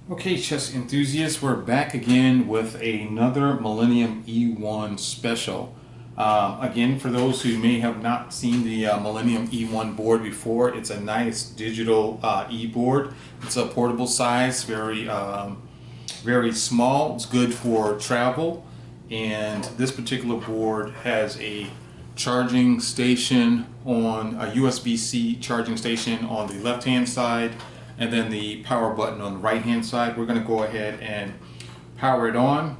Okay, chess enthusiasts, we're back again with another Millennium E1 special. Again, for those who may have not seen the Millennium E1 board before, it's a nice digital e-board. It's a portable size, very small. It's good for travel, and this particular board has a charging station on a USB-C charging station on the left-hand side, and then the power button on the right-hand side. We're going to go ahead and power it on,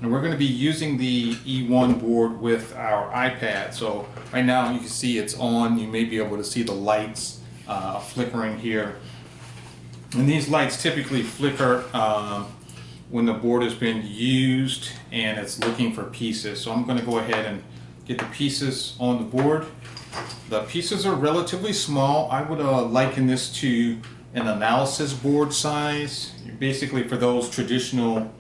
and we're going to be using the E1 board with our iPad. So right now you can see it's on. You may be able to see the lights flickering here, and these lights typically flicker when the board has been used and it's looking for pieces. So I'm going to go ahead and get the pieces on the board. The pieces are relatively small. I would liken this to an analysis board size. Basically, for those traditional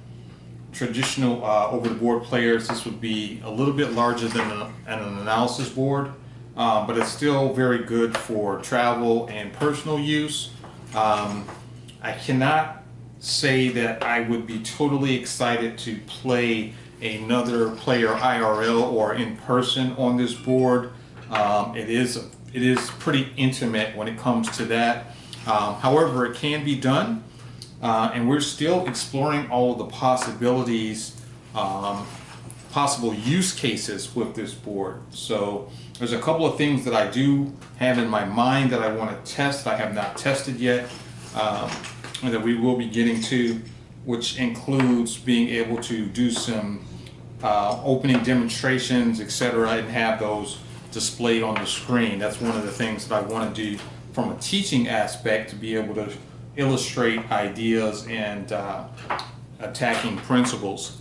over-the-board players, this would be a little bit larger than an analysis board, but it's still very good for travel and personal use. I cannot say that I would be totally excited to play another player IRL or in person on this board. It is pretty intimate when it comes to that. However, it can be done, and we're still exploring all of the possibilities, possible use cases with this board. So there's a couple of things that I do have in my mind that I want to test that I have not tested yet, and that we will be getting to, which includes being able to do some opening demonstrations, etc., and have those displayed on the screen. That's one of the things that I want to do from a teaching aspect, to be able to illustrate ideas and attacking principles.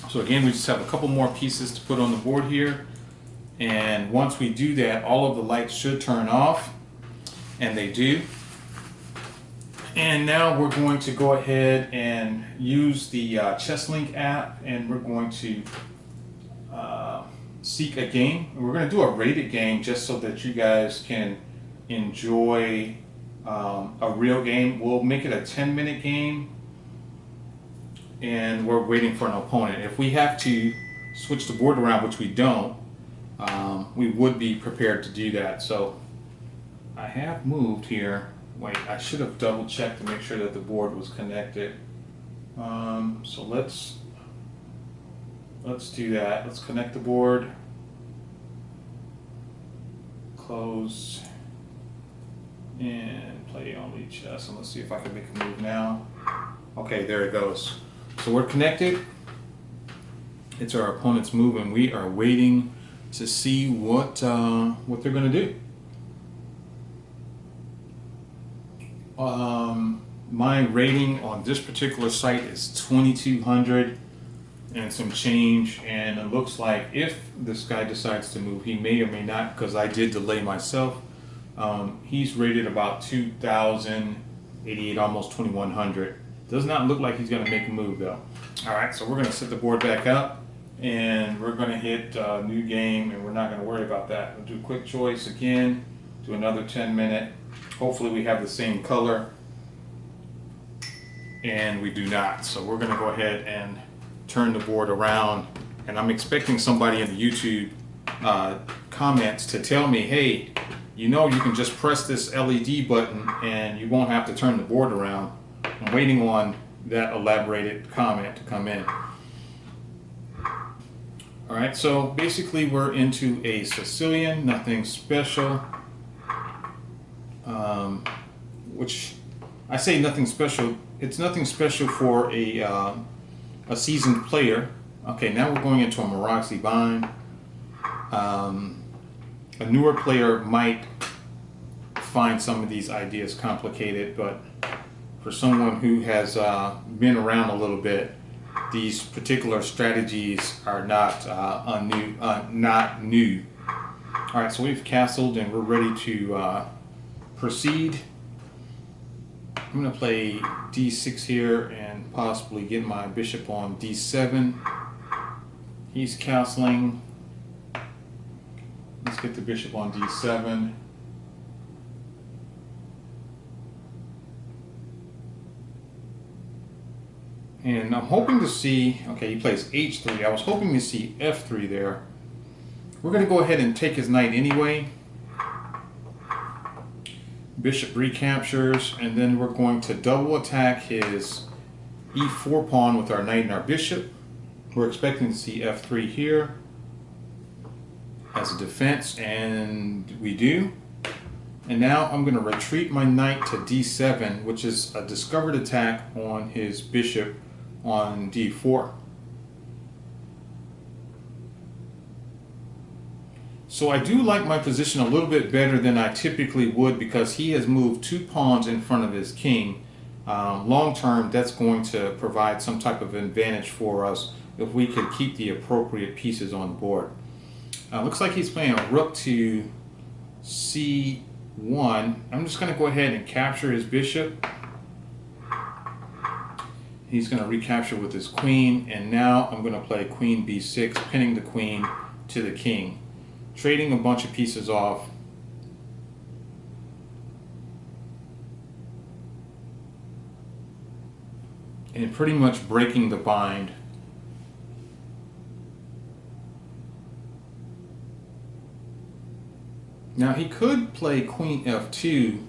So again, we just have a couple more pieces to put on the board here, and once we do that, all of the lights should turn off, and they do. And now we're going to go ahead and use the ChessLink app, and we're going to seek a game. We're going to do a rated game just so that you guys can enjoy a real game. We'll make it a 10-minute game, and we're waiting for an opponent. If we have to switch the board around, which we don't, we would be prepared to do that. So I have moved here. Wait, I should have double checked to make sure that the board was connected. So let's do that. Let's connect the board. Close. And play only chess. And let's see if I can make a move now. Okay, there it goes. So we're connected. It's our opponent's move, and we are waiting to see what they're going to do. My rating on this particular site is 2,200 and some change, and it looks like if this guy decides to move, he may or may not, because I did delay myself. He's rated about 2,088, almost 2,100. Does not look like he's going to make a move though. All right, so we're going to set the board back up, and we're going to hit new game, and we're not going to worry about that. We'll do quick choice again, do another 10-minute. Hopefully we have the same color, and we do not. So we're going to go ahead and turn the board around, and I'm expecting somebody in the YouTube comments to tell me, hey, you know, you can just press this LED button and you won't have to turn the board around. I'm waiting on that elaborated comment to come in. All right, so basically we're into a Sicilian, nothing special. Which I say nothing special. It's nothing special for a seasoned player. Okay, now we're going into a Maraxi bind. A newer player might find some of these ideas complicated, but for someone who has been around a little bit, these particular strategies are not new. All right, so we've castled and we're ready to proceed. I'm going to play d6 here and possibly get my bishop on d7. He's castling. Let's get the bishop on d7. And I'm hoping to see, okay, he plays h3. I was hoping to see f3 there. We're going to go ahead and take his knight anyway. Bishop recaptures, and then we're going to double attack his e4 pawn with our knight and our bishop. We're expecting to see f3 here as a defense, and we do. And now I'm going to retreat my knight to d7, which is a discovered attack on his bishop on d4. So I do like my position a little bit better than I typically would, because he has moved 2 pawns in front of his king. Long term, that's going to provide some type of advantage for us if we could keep the appropriate pieces on the board. Looks like he's playing a rook to c1. I'm just going to go ahead and capture his bishop. He's going to recapture with his queen, and now I'm going to play queen b6, pinning the queen to the king, trading a bunch of pieces off. And pretty much breaking the bind. Now he could play queen f2.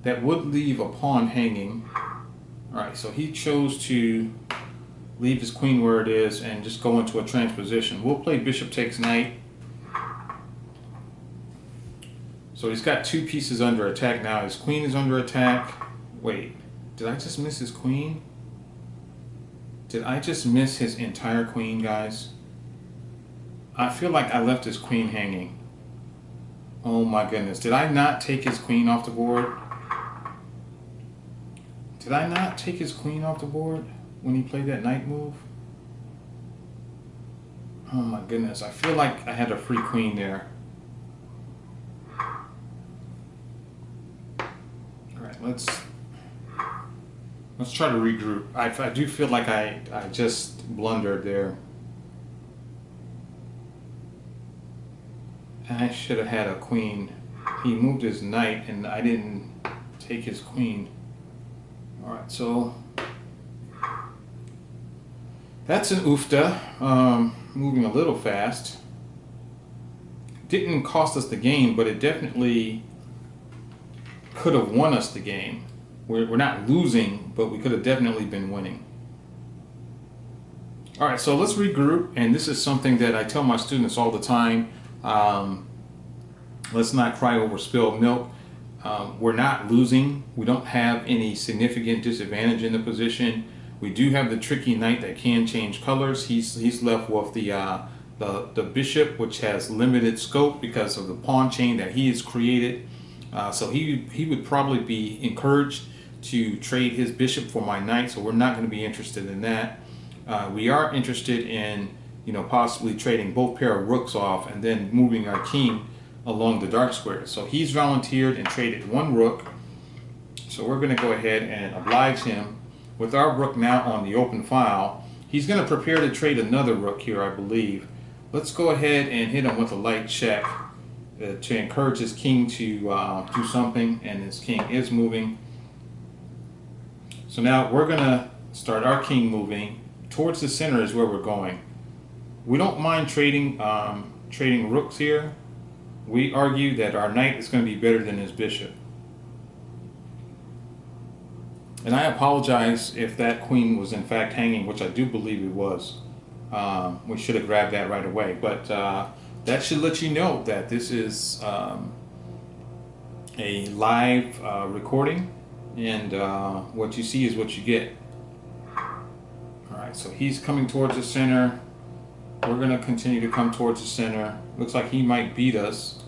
That would leave a pawn hanging. Alright, so he chose to leave his queen where it is and just go into a transposition. We'll play bishop takes knight. So he's got 2 pieces under attack now. His queen is under attack. Wait, did I just miss his queen? Did I just miss his entire queen, guys? I feel like I left his queen hanging. Oh my goodness. Did I not take his queen off the board? Did I not take his queen off the board when he played that knight move? Oh my goodness. I feel like I had a free queen there. Alright, let's try to regroup. I do feel like I just blundered there. I should have had a queen. He moved his knight and I didn't take his queen. Alright, so that's an oofta. Moving a little fast. Didn't cost us the game, but it definitely could have won us the game. We're not losing, but we could have definitely been winning. Alright, so let's regroup, and this is something that I tell my students all the time. Let's not cry over spilled milk. We're not losing. We don't have any significant disadvantage in the position. We do have the tricky knight that can change colors. He's left with the bishop, which has limited scope because of the pawn chain that he has created. So he would probably be encouraged to trade his bishop for my knight, so we're not going to be interested in that. We are interested in, possibly trading both pair of rooks off and then moving our king along the dark square. So he's volunteered and traded 1 rook. So we're going to go ahead and oblige him with our rook now on the open file. He's going to prepare to trade another rook here, I believe. Let's go ahead and hit him with a light check to encourage his king to do something, and his king is moving. So now we're going to start our king moving. Towards the center is where we're going. We don't mind trading rooks here. We argue that our knight is going to be better than his bishop. And I apologize if that queen was in fact hanging, which I do believe it was. We should have grabbed that right away. But that should let you know that this is a live recording, and what you see is what you get. Alright, so he's coming towards the center. We're going to continue to come towards the center. Looks like he might beat us.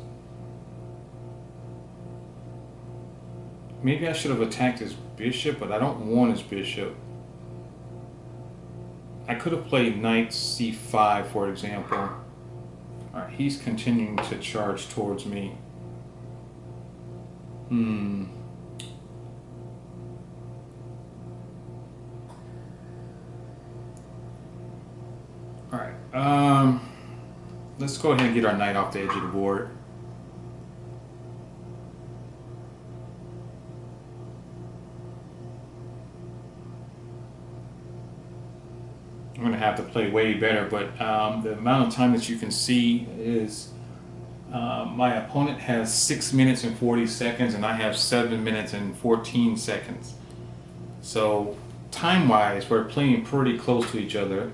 Maybe I should have attacked his bishop, but I don't want his bishop. I could have played knight c5, for example. Alright, he's continuing to charge towards me. Alright, let's go ahead and get our knight off the edge of the board. I'm going to have to play way better, but the amount of time that you can see is my opponent has 6 minutes and 40 seconds, and I have 7 minutes and 14 seconds. So time-wise, we're playing pretty close to each other.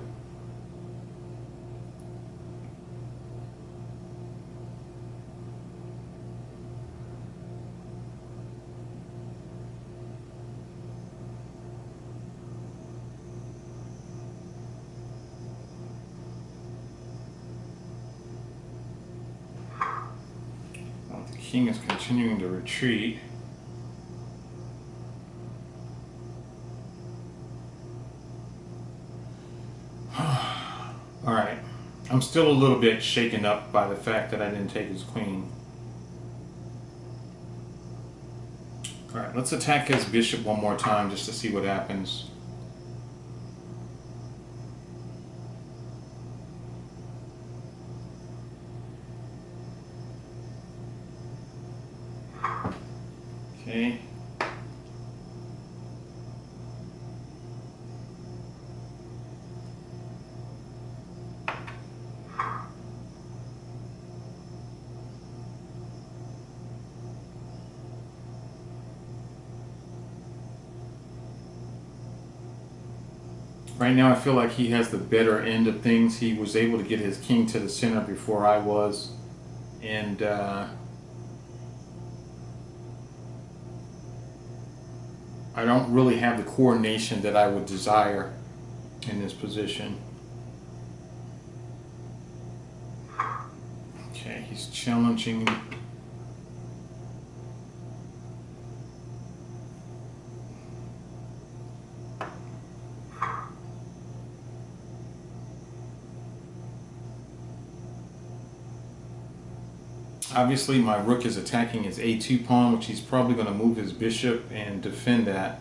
The king is continuing to retreat. Alright, I'm still a little bit shaken up by the fact that I didn't take his queen. Alright, let's attack his bishop one more time just to see what happens. Okay. Right now I feel like he has the better end of things. He was able to get his king to the center before I was. And I don't really have the coordination that I would desire in this position. Okay, he's challenging. Obviously my rook is attacking his a2 pawn, which he's probably going to move his bishop and defend that.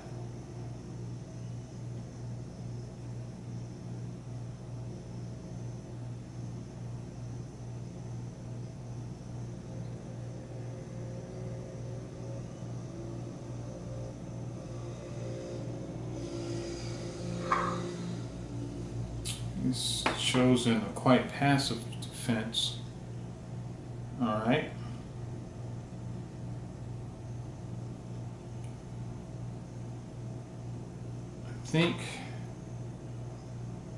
He's chosen a quite passive defense. All right. I think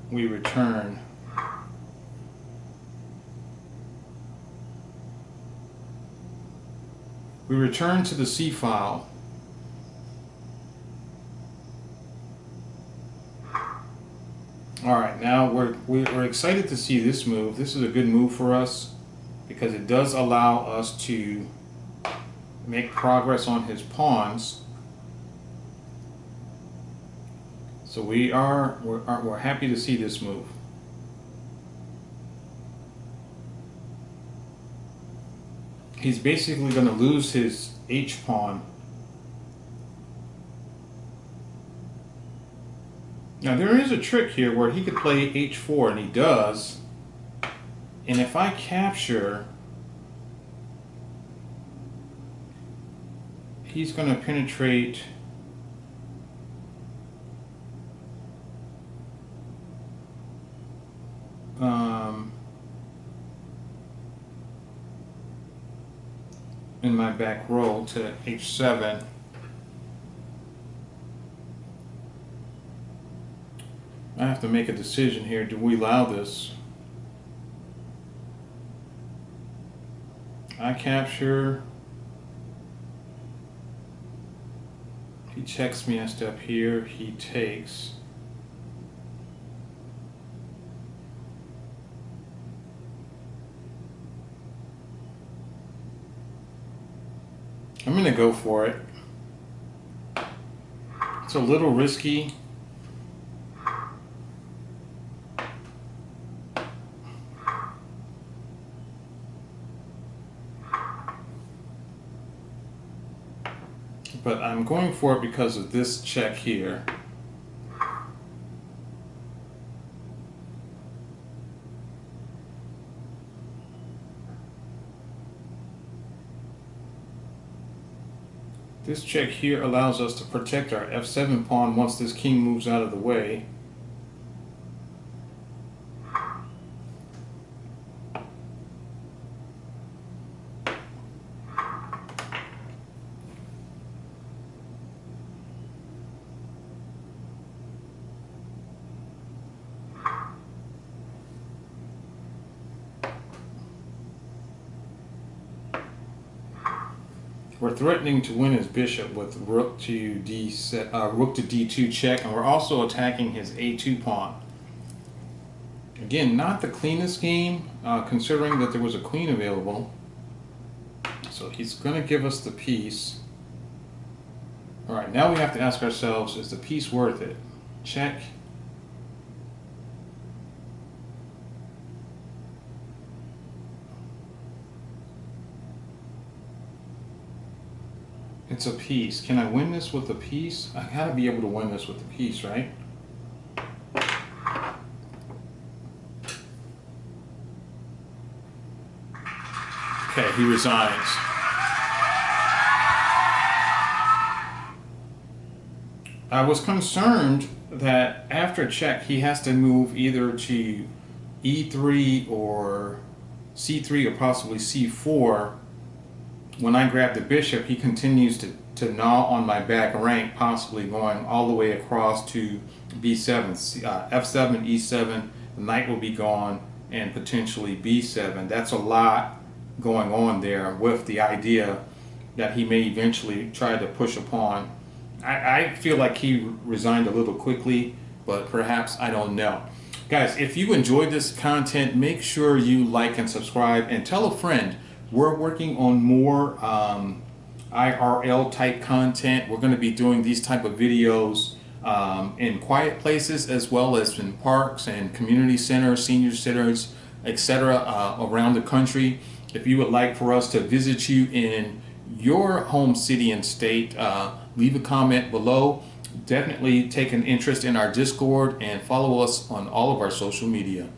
we return. We return to the C file. All right, now we're excited to see this move. This is a good move for us because it does allow us to make progress on his pawns. So we're happy to see this move. He's basically going to lose his H pawn. Now there is a trick here where he could play H4, and he does. And if I capture, he's going to penetrate in my back row to H7. I have to make a decision here. Do we allow this? I capture. He checks me a step here. He takes. I'm going to go for it. It's a little risky. But I'm going for it because of this check here. This check here allows us to protect our f7 pawn once this king moves out of the way. We're threatening to win his bishop with rook to rook to d2 check, and we're also attacking his a2 pawn. Again, not the cleanest game, considering that there was a queen available. So he's going to give us the piece. All right, now we have to ask ourselves, is the piece worth it? Check. It's a piece. Can I win this with a piece? I gotta be able to win this with a piece, right? Okay, he resigns. I was concerned that after check, he has to move either to e3 or c3 or possibly c4. When I grab the bishop, he continues to gnaw on my back rank, possibly going all the way across to b7, f7, e7, the knight will be gone, and potentially b7. That's a lot going on there with the idea that he may eventually try to push a pawn. I feel like he resigned a little quickly, but perhaps, I don't know. Guys, if you enjoyed this content, make sure you like and subscribe and tell a friend. We're working on more IRL type content. We're going to be doing these type of videos in quiet places as well as in parks and community centers, senior centers, etc. Around the country. If you would like for us to visit you in your home city and state, leave a comment below. Definitely take an interest in our Discord and follow us on all of our social media.